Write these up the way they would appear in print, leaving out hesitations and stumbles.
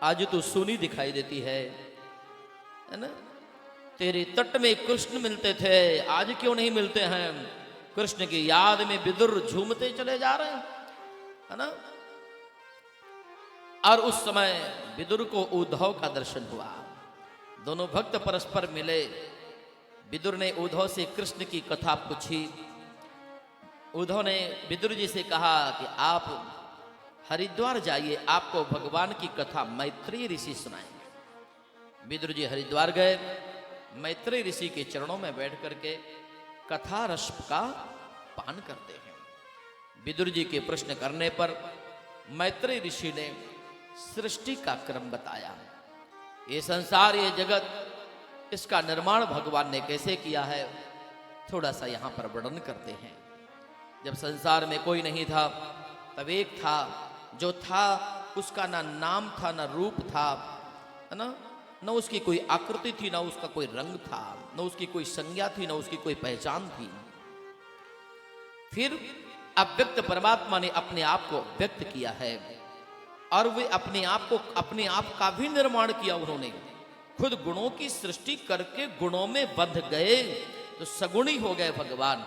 आज तो सूनी दिखाई देती है ना। तेरे तट में कृष्ण मिलते थे, आज क्यों नहीं मिलते हैं। कृष्ण की याद में विदुर झूमते चले जा रहे हैं, है ना। और उस समय विदुर को उद्धव का दर्शन हुआ। दोनों भक्त परस्पर मिले। विदुर ने उद्धव से कृष्ण की कथा पूछी। उद्धव ने विदुर जी से कहा कि आप हरिद्वार जाइए, आपको भगवान की कथा मैत्रेय ऋषि सुनाएंगे। विदुर जी हरिद्वार गए, मैत्रेय ऋषि के चरणों में बैठ करके कथा रस का पान करते हैं। विदुर जी के प्रश्न करने पर मैत्रेय ऋषि ने सृष्टि का क्रम बताया। ये संसार, ये जगत, इसका निर्माण भगवान ने कैसे किया है, थोड़ा सा यहाँ पर वर्णन करते हैं। जब संसार में कोई नहीं था, तब एक था, जो था उसका ना नाम था ना रूप था, है ना, न उसकी कोई आकृति थी, ना उसका कोई रंग था, न उसकी कोई संज्ञा थी, ना उसकी कोई पहचान थी। फिर अव्यक्त परमात्मा ने अपने आप को व्यक्त किया है और वे अपने आप का भी निर्माण किया। उन्होंने खुद गुणों की सृष्टि करके गुणों में बंध गए तो सगुणी हो गए भगवान।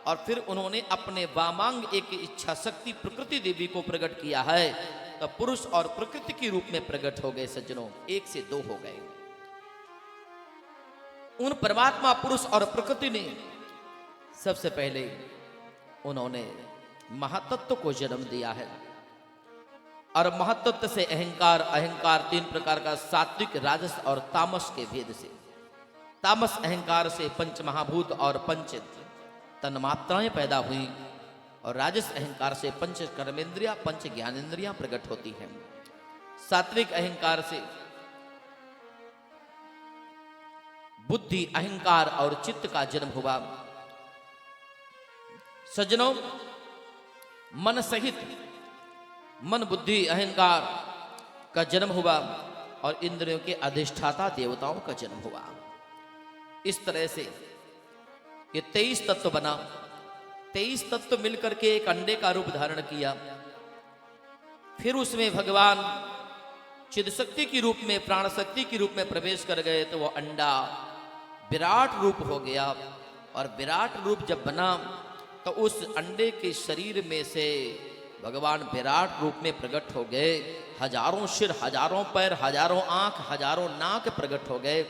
और फिर उन्होंने अपने वामांग एक इच्छा शक्ति प्रकृति देवी को प्रकट किया है, तो पुरुष और प्रकृति के रूप में प्रकट हो गए। सज्जनों, एक से दो हो गए। उन परमात्मा पुरुष और प्रकृति ने सबसे पहले उन्होंने महातत्व को जन्म दिया है। और महातत्व से अहंकार, अहंकार तीन प्रकार का, सात्विक, राजस और तामस के भेद से। तामस अहंकार से पंच महाभूत और पंच तन्मात्राएं पैदा हुई, और राजस अहंकार से पंच कर्मेंद्रिया, पंच ज्ञानेंद्रियां प्रकट होती हैं। सात्विक अहंकार से बुद्धि, अहंकार और चित्त का जन्म हुआ। सज्जनों, मन सहित मन, बुद्धि, अहंकार का जन्म हुआ और इंद्रियों के अधिष्ठाता देवताओं का जन्म हुआ। इस तरह से ये 23 तत्व बना। 23 तत्व मिलकर के एक अंडे का रूप धारण किया। फिर उसमें भगवान चिद शक्ति की रूप में, प्राण शक्ति के रूप में प्रवेश कर गए, तो वो अंडा विराट रूप हो गया। और विराट रूप जब बना तो उस अंडे के शरीर में से भगवान विराट रूप में प्रकट हो गए। हजारों सिर, हजारों पैर, हजारों आंख, हजारों नाक प्रकट हो गए।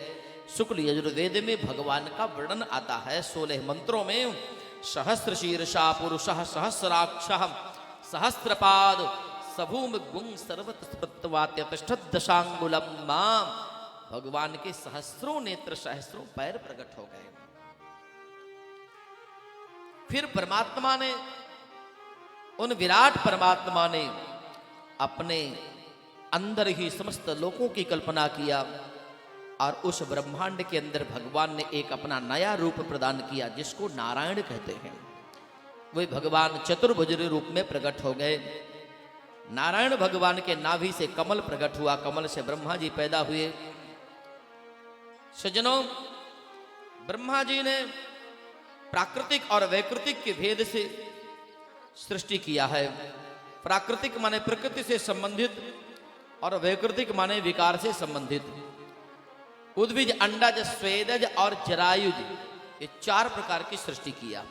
शुक्ल यजुर्वेद में भगवान का वर्णन आता है 16 मंत्रों में। सहस्र शीर्षा पुरुषः सहस्राक्षः सहस्रपाद सभूम गुं सर्वत स्पृत्वात्यतिष्ठत् दशांगुलम मां। भगवान के सहस्रों नेत्र, सहस्रों पैर प्रकट हो गए। फिर परमात्मा ने, उन विराट परमात्मा ने अपने अंदर ही समस्त लोकों की कल्पना किया, और उस ब्रह्मांड के अंदर भगवान ने एक अपना नया रूप प्रदान किया, जिसको नारायण कहते हैं। वे भगवान चतुर्भुज रूप में प्रकट हो गए। नारायण भगवान के नाभि से कमल प्रकट हुआ, कमल से ब्रह्मा जी पैदा हुए। सज्जनों, ब्रह्मा जी ने प्राकृतिक और वैकृतिक के भेद से सृष्टि किया है। प्राकृतिक माने प्रकृति से संबंधित, और वैकृतिक माने विकार से संबंधित। उद्भिज, अंडज, स्वेदज और जरायुज, ये 4 प्रकार की सृष्टि किया।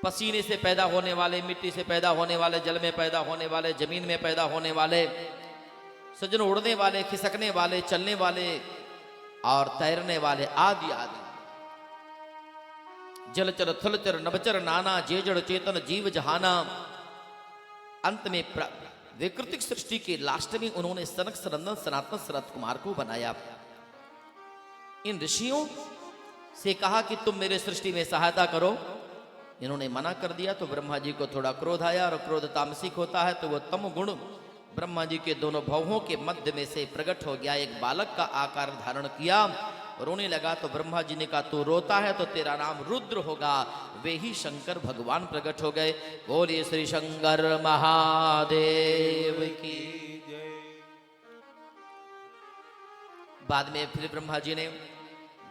पसीने से पैदा होने वाले, मिट्टी से पैदा होने वाले, जल में पैदा होने वाले, जमीन में पैदा होने वाले, सज्जन उड़ने वाले, खिसकने वाले, चलने वाले और तैरने वाले, आदि आदि। जलचर, थलचर, नभचर, नाना, जेजड़, चेतन, जीव जहाना। अंत में विकृतिक सृष्टि के लास्ट में उन्होंने सनक, सनंदन, सनातन, शरत कुमार को बनाया। इन ऋषियों से कहा कि तुम मेरे सृष्टि में सहायता करो। इन्होंने मना कर दिया, तो ब्रह्मा जी को थोड़ा क्रोध आया, और क्रोध तामसिक होता है, तो वह तम गुण ब्रह्मा जी के दोनों भवों के मध्य में से प्रकट हो गया। एक बालक का आकार धारण किया, रोने लगा। तो ब्रह्मा जी ने कहा, तू रोता है तो तेरा नाम रुद्र होगा। वे ही शंकर भगवान प्रकट हो गए। बोलिए श्री शंकर महादेव की जय। बाद में फिर ब्रह्मा जी ने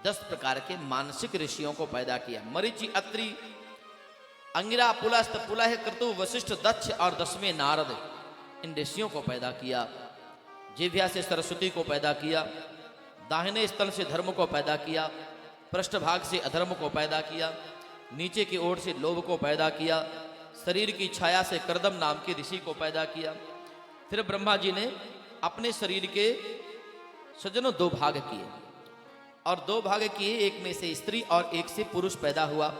10 प्रकार के मानसिक ऋषियों को पैदा किया। मरीचि, अत्रि, अंगिरा, पुलस्त, पुलह, क्रतु, वशिष्ठ, दक्ष और 10वें नारद, इन ऋषियों को पैदा किया। जिह्वा से सरस्वती को पैदा किया, दाहिने स्तन से धर्म को पैदा किया, पृष्ठभाग से अधर्म को पैदा किया, नीचे की ओर से लोभ को पैदा किया, शरीर की छाया से कर्दम नाम के ऋषि को पैदा किया। फिर ब्रह्मा जी ने अपने शरीर के सज्जनों 2 भाग किए और 2 भाग किए, एक में से स्त्री और एक से पुरुष पैदा हुआ,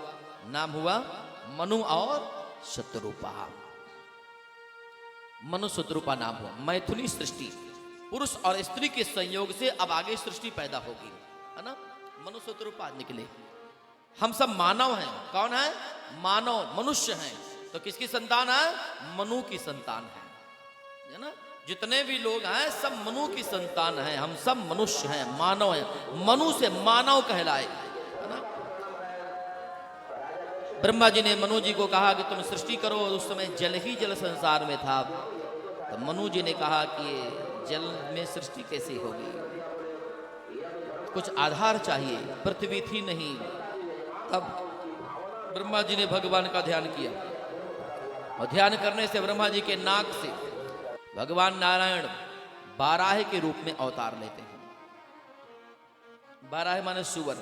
नाम हुआ मनु और शतरूपा। मनु शतरूपा नाम हुआ। मैथुनी सृष्टि, पुरुष और स्त्री के संयोग से अब आगे सृष्टि पैदा होगी, है ना। मनु शतरूपा निकले। हम सब मानव हैं। कौन है? मानव, मनुष्य हैं। तो किसकी संतान है? मनु की संतान है ना। जितने भी लोग हैं सब मनु की संतान हैं। हम सब मनुष्य हैं, मानव हैं। मनु से मानव कहलाए, है ना। ब्रह्मा जी ने मनु जी को कहा कि तुम सृष्टि करो। उस समय जल ही जल संसार में था। तो मनु जी ने कहा कि जल में सृष्टि कैसे होगी, कुछ आधार चाहिए, पृथ्वी थी नहीं। तब ब्रह्मा जी ने भगवान का ध्यान किया और ध्यान करने से ब्रह्मा जी के नाक से भगवान नारायण बाराह के रूप में अवतार लेते हैं। बाराह माने सुवर,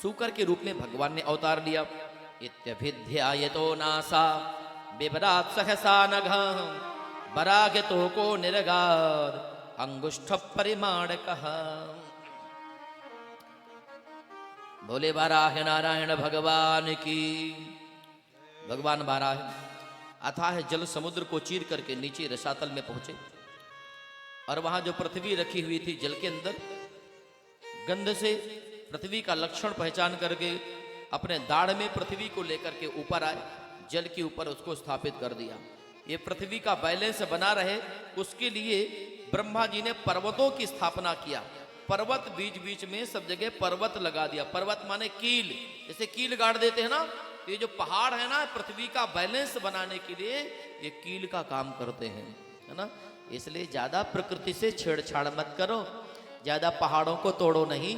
सूकर के रूप में भगवान ने अवतार लिया। इत्यभिध्यायतो नासा बिभरात् सहसा नघः बरागतो को निरगार अंगुष्ठ परिमाणकः। बोले बाराह नारायण भगवान की। भगवान बाराह अथाह जल समुद्र को चीर करके नीचे रसातल में पहुंचे और वहां जो पृथ्वी रखी हुई थी जल के अंदर, गंध से पृथ्वी का लक्षण पहचान करके अपने दाढ़ में पृथ्वी को लेकर के ऊपर आए, जल के ऊपर उसको स्थापित कर दिया। ये पृथ्वी का बैलेंस बना रहे, उसके लिए ब्रह्मा जी ने पर्वतों की स्थापना किया। पर्वत बीच बीच में सब जगह पर्वत लगा दिया। पर्वत माने कील, जैसे कील गाड़ देते हैं ना। तो ये जो पहाड़ है ना, पृथ्वी का बैलेंस बनाने के लिए ये कील का काम करते हैं, है ना। इसलिए ज्यादा प्रकृति से छेड़छाड़ मत करो, ज्यादा पहाड़ों को तोड़ो नहीं,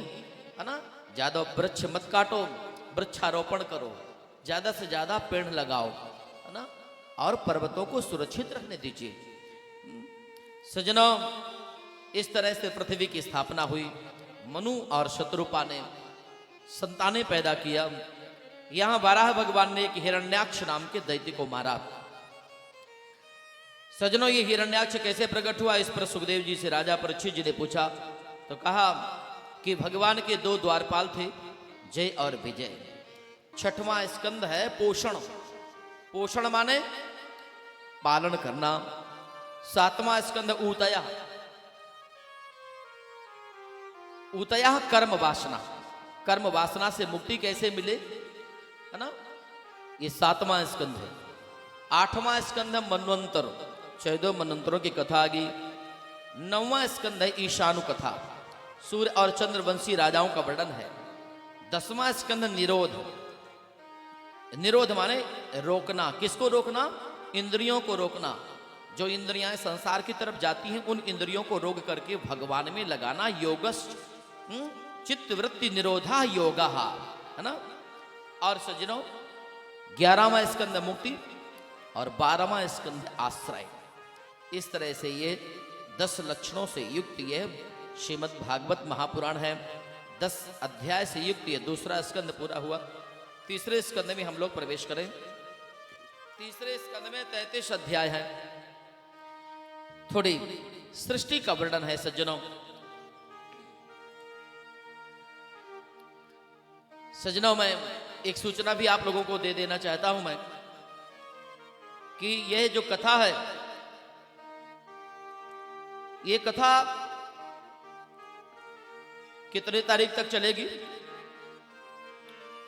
है ना। ज्यादा वृक्ष मत काटो, वृक्षारोपण करो, ज्यादा से ज्यादा पेड़ लगाओ, है ना। और पर्वतों को सुरक्षित रखने दीजिए। सज्जनों, इस तरह से पृथ्वी की स्थापना हुई। मनु और शतरूपा ने संतानें पैदा किया। यहां बाराह भगवान ने एक हिरण्याक्ष नाम के दैत्य को मारा। सज्जनों, ये हिरण्याक्ष कैसे प्रकट हुआ, इस पर सुखदेव जी से राजा परीक्षित जी ने पूछा। तो कहा कि भगवान के 2 द्वारपाल थे, जय और विजय। 6वां स्कंद है पोषण। पोषण माने पालन करना। 7वां स्कंद ऊतया। ऊतया कर्म वासना। कर्म वासना से मुक्ति कैसे मिले, है ना। ये 7वां स्कंद है। 8वां स्कंद है मनवंतर, 14 मनवंतरों की कथा आ गई। 9वां स्कंद है ईशानु कथा, सूर्य और चंद्रवंशी राजाओं का वर्णन है। 10वां स्कंद निरोध। निरोध माने रोकना। किसको रोकना? इंद्रियों को रोकना। जो इंद्रियां संसार की तरफ जाती हैं, उन इंद्रियों को रोक करके भगवान में लगाना। योगश्च चित्त वृत्ति निरोधा योगा, है ना। और सज्जनों, 11वां स्कंद मुक्ति और 12वां स्कंद आश्रय। इस तरह से ये 10 लक्षणों से युक्त ये श्रीमद् भागवत महापुराण है। 10 अध्याय से युक्त ये 2रा स्कंद पूरा हुआ। 3रे स्कंद में हम लोग प्रवेश करें। 3रे स्कंद में 33 अध्याय है। थोड़ी सृष्टि का वर्णन है। सज्जनों, मैं एक सूचना भी आप लोगों को दे देना चाहता हूं मैं कि यह जो कथा है, ये कथा कितने तारीख तक चलेगी?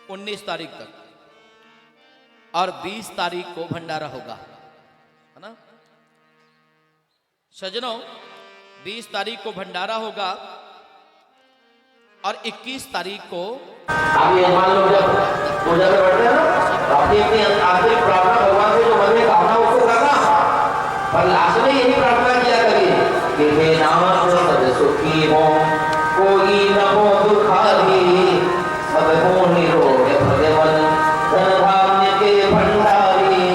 19 तारीख तक, और 20 तारीख को भंडारा होगा, है ना। सज्जनों, 20 तारीख को भंडारा होगा और 21 तारीख को आप ये मान लो जब पूजा में बैठते हैं ना, तो अपनी आंतरिक प्रार्थना भगवान से जो मन में कामना उसको करना, पर लास्ट में यही प्रार्थना किया करिए कि हे नाम सब सुखी हो, कोई न हो दुखारी, सब हो निरोग भगवान, धन धान्य के भंडारी,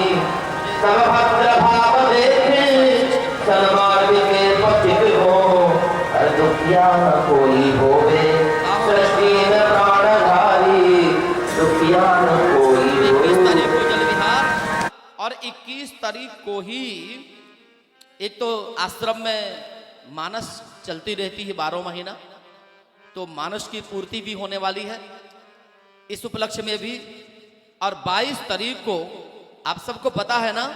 सब भद्र भाव देखे, सन्मार्ग के पथ ठीक हो, दुखिया न कोई होवे, सृष्टि में प्राणधारी, दुखिया न कोई 21 होवे। तारीख को जल विहार और 21 तारीख को ही एक तो आश्रम में मानस चलती रहती है 12 महीना, तो मानस की पूर्ति भी होने वाली है इस उपलक्ष्य में भी। और 22 तारीख को आप सबको पता है ना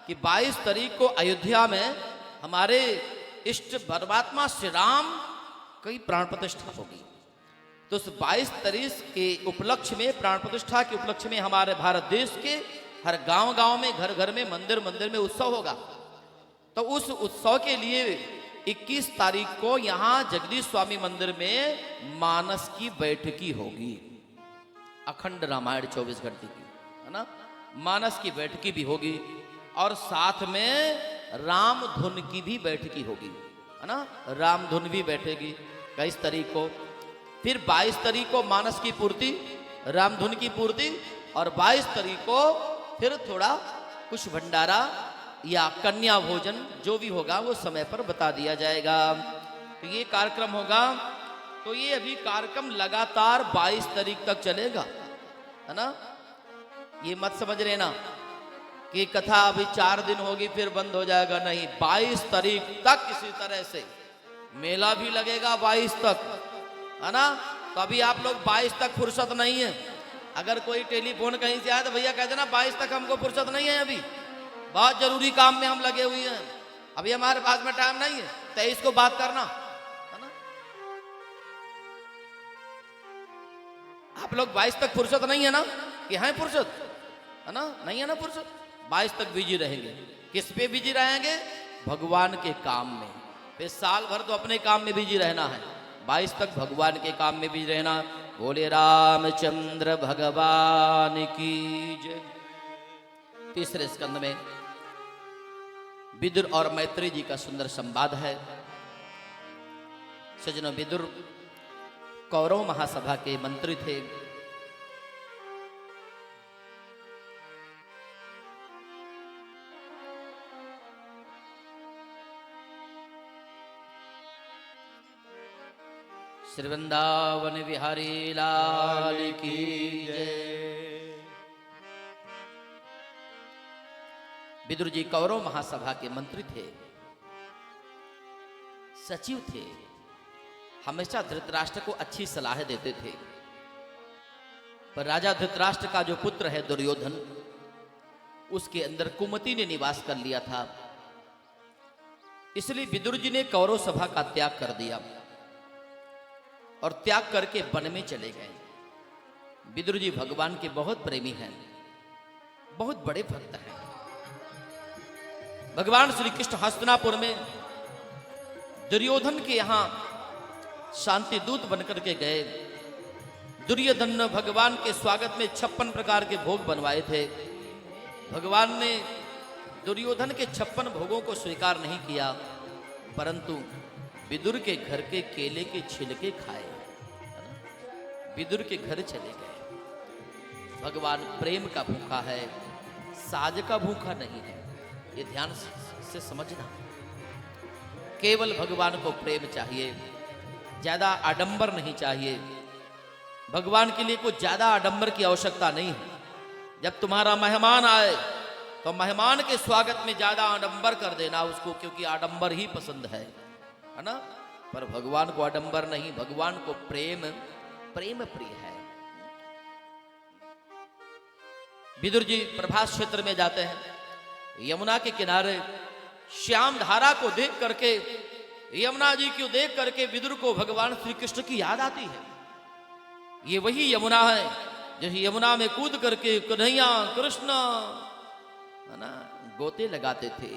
कि 22 तारीख को अयोध्या में हमारे इष्ट परमात्मा श्री राम की प्राण प्रतिष्ठा होगी। तो उस 22 तारीख के उपलक्ष्य में, प्राण प्रतिष्ठा के उपलक्ष्य में हमारे भारत देश के हर गांव-गांव में, घर घर में, मंदिर मंदिर में उत्सव होगा। तो उस उत्सव के लिए 21 तारीख को यहाँ जगदीश स्वामी मंदिर में मानस की बैठकी होगी, अखंड रामायण 24 घंटे की, है ना। मानस की बैठकी भी होगी और साथ में राम धुन की भी बैठकी होगी, है ना। राम धुन भी बैठेगी 21 तारीख को। फिर 22 तारीख को मानस की पूर्ति, राम धुन की पूर्ति, और 22 तारीख को फिर थोड़ा कुछ भंडारा या कन्या भोजन जो भी होगा वो समय पर बता दिया जाएगा। तो ये कार्यक्रम होगा। तो ये अभी कार्यक्रम लगातार 22 तारीख तक चलेगा, है ना। ये मत समझ लेना कि कथा अभी 4 दिन होगी फिर बंद हो जाएगा, नहीं। 22 तारीख तक इसी तरह से मेला भी लगेगा 22 तक, है ना। तो अभी आप लोग 22 तक फुर्सत नहीं है। अगर कोई टेलीफोन कहीं से आए तो भैया कह देना 22 तक हमको फुर्सत नहीं है, अभी बहुत जरूरी काम में हम लगे हुए हैं, अभी हमारे पास में टाइम नहीं है। 23 को बात करना, है ना। आप लोग 22 तक फुर्सत नहीं है ना, कि है फुर्सत, है ना, नहीं है ना फुर्सत। 22 तक बिजी रहेंगे। किस पे बिजी रहेंगे? भगवान के काम में। फिर साल भर तो अपने काम में बिजी रहना है, 22 तक भगवान के काम में बिजी रहना। बोले रामचंद्र भगवान की जय। तीसरे स्कंद में विदुर और मैत्री जी का सुंदर संवाद है। सज्जनों, विदुर कौरव महासभा के मंत्री थे। श्री वृंदावन बिहारी लाल की जय। विदुर जी कौरव महासभा के मंत्री थे, सचिव थे, हमेशा धृतराष्ट्र को अच्छी सलाह देते थे। पर राजा धृतराष्ट्र का जो पुत्र है दुर्योधन, उसके अंदर कुमति ने निवास कर लिया था। इसलिए विदुर जी ने कौरव सभा का त्याग कर दिया और त्याग करके वन में चले गए। विदुर जी भगवान के बहुत प्रेमी हैं, बहुत बड़े भक्त हैं। भगवान श्री कृष्ण हस्तिनापुर में दुर्योधन के यहां शांति दूत बनकर के गए। दुर्योधन ने भगवान के स्वागत में 56 प्रकार के भोग बनवाए थे। भगवान ने दुर्योधन के 56 भोगों को स्वीकार नहीं किया, परंतु विदुर के घर के केले के छिलके खाए, विदुर के घर चले गए। भगवान प्रेम का भूखा है, साज का भूखा नहीं है। ये ध्यान से समझना। केवल भगवान को प्रेम चाहिए, ज्यादा आडंबर नहीं चाहिए। भगवान के लिए कुछ ज्यादा आडंबर की आवश्यकता नहीं है। जब तुम्हारा मेहमान आए तो मेहमान के स्वागत में ज्यादा आडंबर कर देना उसको, क्योंकि आडंबर ही पसंद है ना। पर भगवान को आडंबर नहीं, भगवान को प्रेम, प्रेम प्रिय है। विदुर जी प्रभास क्षेत्र में जाते हैं। यमुना के किनारे श्याम धारा को देख करके, यमुना जी को देख करके विदुर को भगवान श्री कृष्ण की याद आती है। ये वही यमुना है जो यमुना में कूद करके कन्हैया कृष्ण, है ना, गोते लगाते थे।